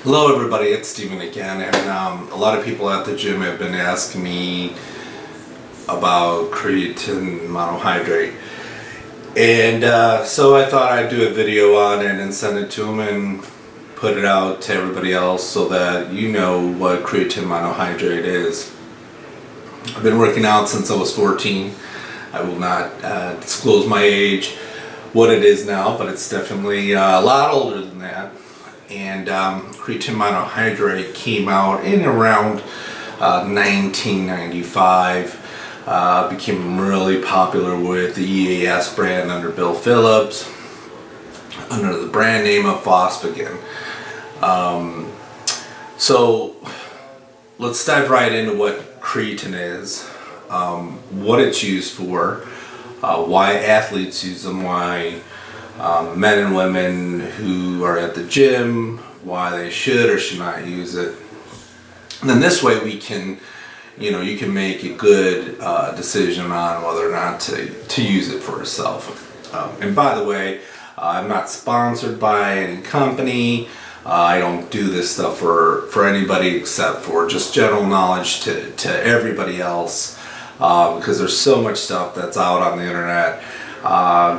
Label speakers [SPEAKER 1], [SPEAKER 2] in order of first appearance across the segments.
[SPEAKER 1] Hello everybody, it's Steven again, and a lot of people at the gym have been asking me about creatine monohydrate, and so I thought I'd do a video on it and send it to them and put it out to everybody else so that you know what creatine monohydrate is. I've been working out since I was 14. I will not disclose my age, what it is now, but it's definitely a lot older than that. And creatine monohydrate came out in around 1995. Became really popular with the EAS brand under Bill Phillips, under the brand name of Phosphagen. So let's dive right into what creatine is, what it's used for, why athletes use them, why men and women who are at the gym, why they should or should not use it. And then this way we can, you can make a good decision on whether or not to use it for yourself. And by the way, I'm not sponsored by any company. I don't do this stuff for anybody except for just general knowledge to everybody else, because there's so much stuff that's out on the internet.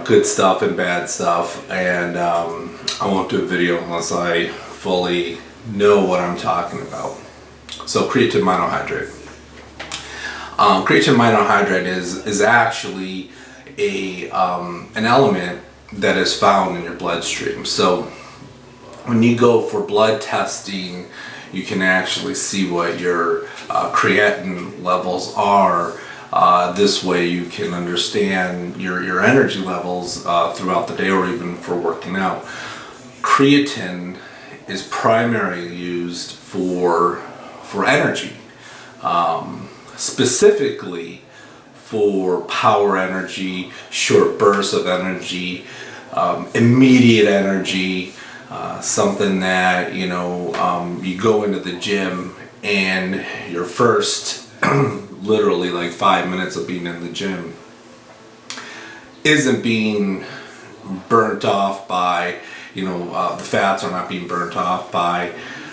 [SPEAKER 1] Good stuff and bad stuff, and I won't do a video unless I fully know what I'm talking about. So creatine monohydrate. Creatine monohydrate is actually an element that is found in your bloodstream. So when you go for blood testing, you can actually see what your creatine levels are. This way you can understand your energy levels throughout the day or even for working out. Creatine is primarily used for energy, specifically for power energy, short bursts of energy, immediate energy, something that you go into the gym and your first literally like 5 minutes of being in the gym isn't being burnt off by, the fats are not being burnt off by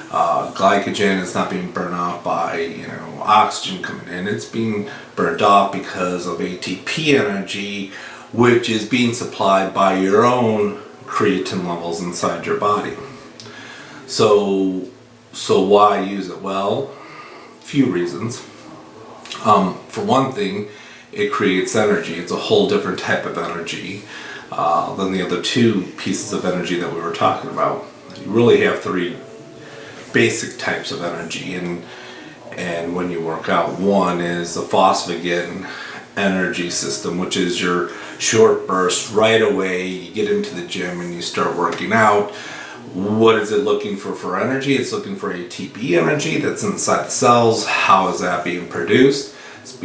[SPEAKER 1] glycogen, it's not being burnt off by, oxygen coming in. It's being burnt off because of ATP energy, which is being supplied by your own creatine levels inside your body. So why use it? Well, a few reasons. For one thing, it creates energy. It's a whole different type of energy than the other two pieces of energy that we were talking about. You really have three basic types of energy, and when you work out, one is the phosphagen energy system, which is your short burst right away. You get into the gym and you start working out. What is it looking for energy? It's looking for ATP energy that's inside the cells. How is that being produced? It's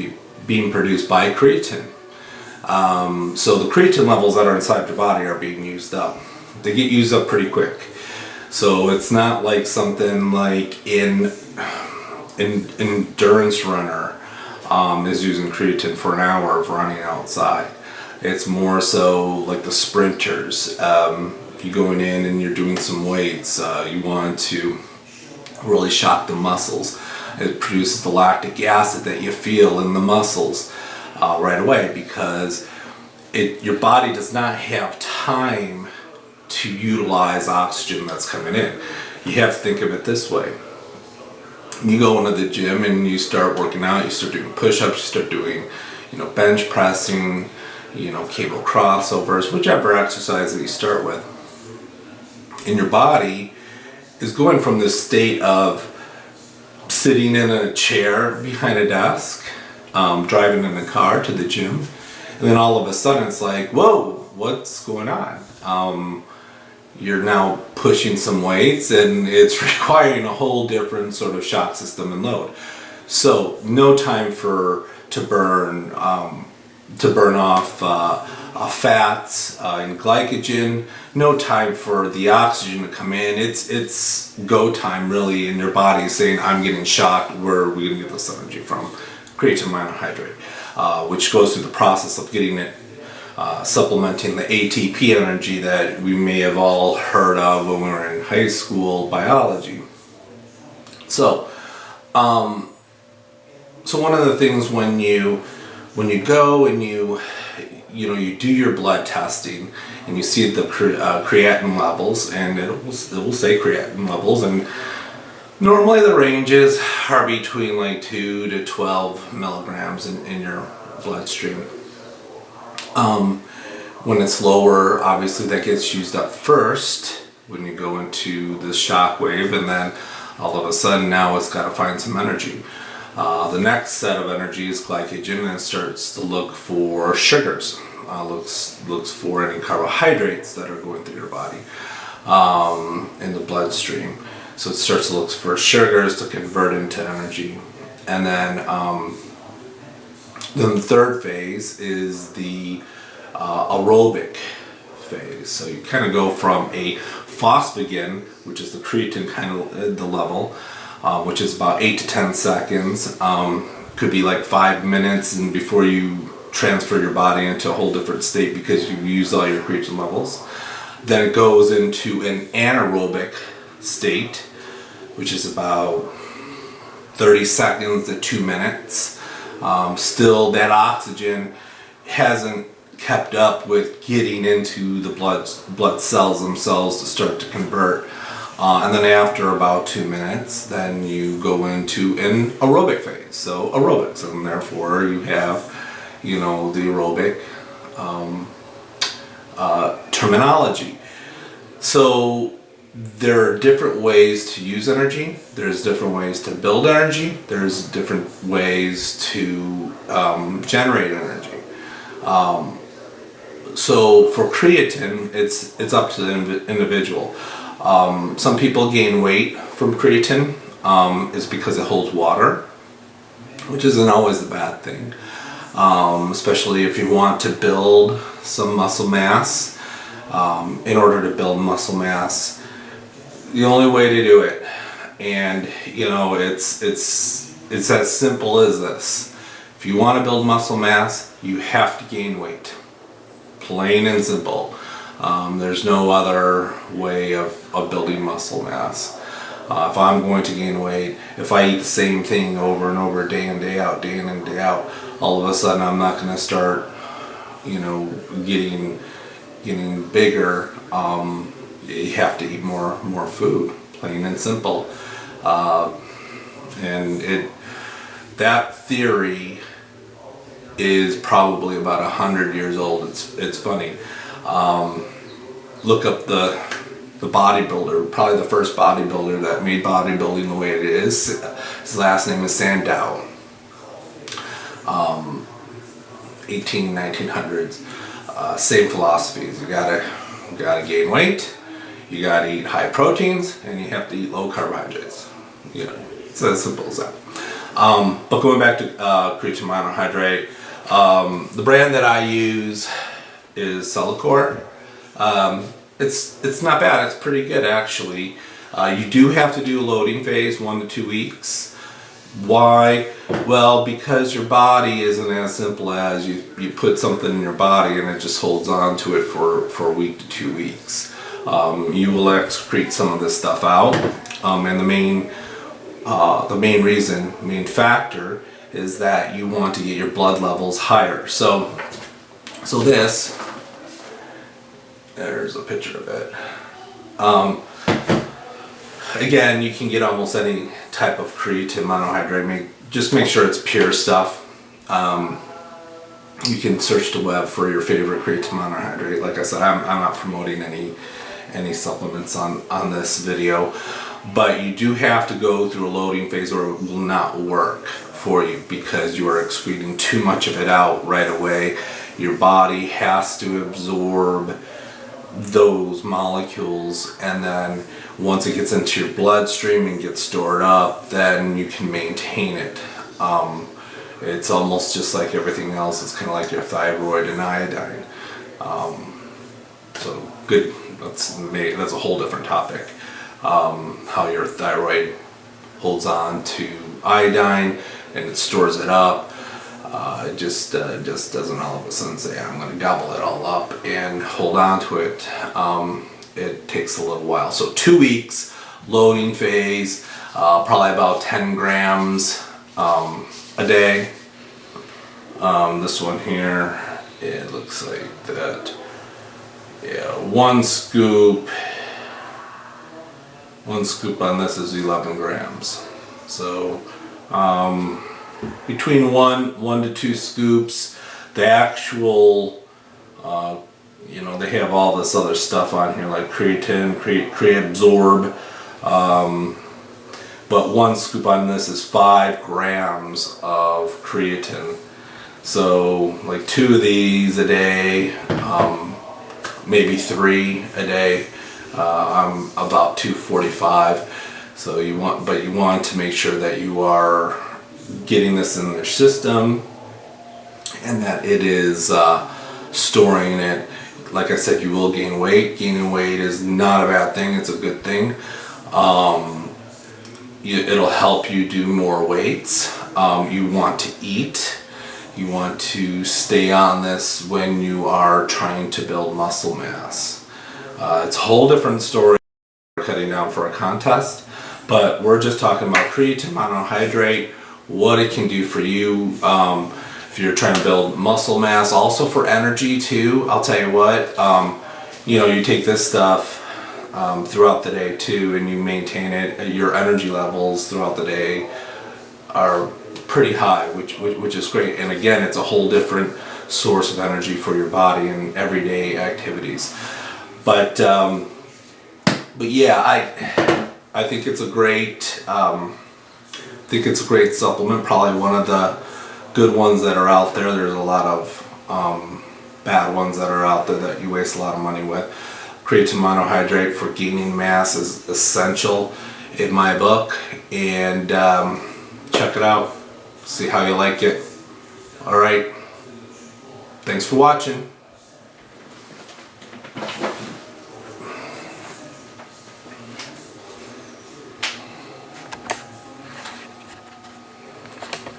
[SPEAKER 1] being produced by creatine. So the creatine levels that are inside your body are being used up. They get used up pretty quick. So it's not like something like an endurance runner is using creatine for an hour of running outside. It's more so like the sprinters. If you're going in and you're doing some weights, you want to really shock the muscles. It produces the lactic acid that you feel in the muscles right away, because your body does not have time to utilize oxygen that's coming in. You have to think of it this way. You go into the gym and you start working out, you start doing push-ups, you start doing bench pressing, cable crossovers, whichever exercise that you start with. And your body is going from this state of sitting in a chair behind a desk, driving in a car to the gym, and then all of a sudden it's like, whoa, what's going on? You're now pushing some weights and it's requiring a whole different sort of shock system and load. So no time to burn off fats and glycogen. No time for the oxygen to come in. It's go time really, and your body is saying, I'm getting shocked. Where are we going to get this energy from? Creatine monohydrate, which goes through the process of getting it supplementing the ATP energy that we may have all heard of when we were in high school biology. So, so one of the things when you go and you do your blood testing and you see the creatinine levels, and it will say creatinine levels, and normally the ranges are between like 2 to 12 milligrams in your bloodstream. When it's lower, obviously that gets used up first when you go into the shock wave, and then all of a sudden now it's got to find some energy. The next set of energy is glycogen, and it starts to look for sugars. Looks for any carbohydrates that are going through your body in the bloodstream. So it starts to look for sugars to convert into energy. And then the third phase is the aerobic phase. So you kind of go from a phosphagen, which is the creatine kind of the level, which is about 8 to 10 seconds. Could be like 5 minutes, and before you transfer your body into a whole different state because you've used all your creatine levels. Then it goes into an anaerobic state, which is about 30 seconds to 2 minutes. Still, that oxygen hasn't kept up with getting into the blood cells themselves to start to convert. And then after about 2 minutes, then you go into an aerobic phase. So aerobics, and therefore you have, the aerobic terminology. So there are different ways to use energy. There's different ways to build energy. There's different ways to generate energy. So for creatine, it's up to the individual. Some people gain weight from creatine is because it holds water, which isn't always a bad thing. Especially if you want to build some muscle mass. In order to build muscle mass, the only way to do it, and it's as simple as this: if you want to build muscle mass, you have to gain weight. Plain and simple. There's no other way of building muscle mass. If I'm going to gain weight, if I eat the same thing over and over, day in, day out, day in and day out, all of a sudden I'm not going to start, getting bigger. You have to eat more food, plain and simple. And that theory is probably about 100 years old. It's funny. Look up the bodybuilder, probably the first bodybuilder that made bodybuilding the way it is. His last name is Sandow. 1900s. Same philosophies. You gotta gain weight, you gotta eat high proteins, and you have to eat low carbohydrates. It's as simple as that. But going back to creatine monohydrate, the brand that I use is Cellecor. It's not bad. It's pretty good, actually. You do have to do a loading phase, 1 to 2 weeks. Why? Well, because your body isn't as simple as you put something in your body and it just holds on to it for a week to 2 weeks. You will excrete some of this stuff out, and the main factor is that you want to get your blood levels higher. So this, there's a picture of it. Again, you can get almost any type of creatine monohydrate. Just make sure it's pure stuff. You can search the web for your favorite creatine monohydrate. Like I said, I'm not promoting any supplements on this video, but you do have to go through a loading phase or it will not work for you because you are excreting too much of it out right away. Your body has to absorb those molecules, and then once it gets into your bloodstream and gets stored up, then you can maintain it. It's almost just like everything else. It's kind of like your thyroid and iodine. So good. That's a whole different topic. How your thyroid holds on to iodine and it stores it up. It just doesn't all of a sudden say, I'm going to gobble it all up and hold on to it. It takes a little while. So 2 weeks, loading phase. probably about 10 grams a day. This one here, it looks like that. Yeah, one scoop on this is 11 grams. So between one to two scoops. The actual, you know, they have all this other stuff on here like creatine, Creabsorb, but one scoop on this is 5 grams of creatine. So like 2 of these a day, maybe 3 a day. I'm about 245. So you want to make sure that you are getting this in their system and that it is storing it. Like I said, you will gain weight. Gaining weight is not a bad thing, it's a good thing. It'll help you do more weights. You want to eat. You want to stay on this when you are trying to build muscle mass. It's a whole different story cutting down for a contest, but we're just talking about creatine monohydrate, what it can do for you. If you're trying to build muscle mass, also for energy too. I'll tell you what, you know, you take this stuff throughout the day too, and you maintain it. Your energy levels throughout the day are pretty high, which is great. And again, it's a whole different source of energy for your body and everyday activities. But yeah, I think it's a great supplement. Probably one of the good ones that are out there. There's a lot of bad ones that are out there that you waste a lot of money with. Creatine monohydrate for gaining mass is essential in my book, and check it out. See how you like it. All right. Thanks for watching.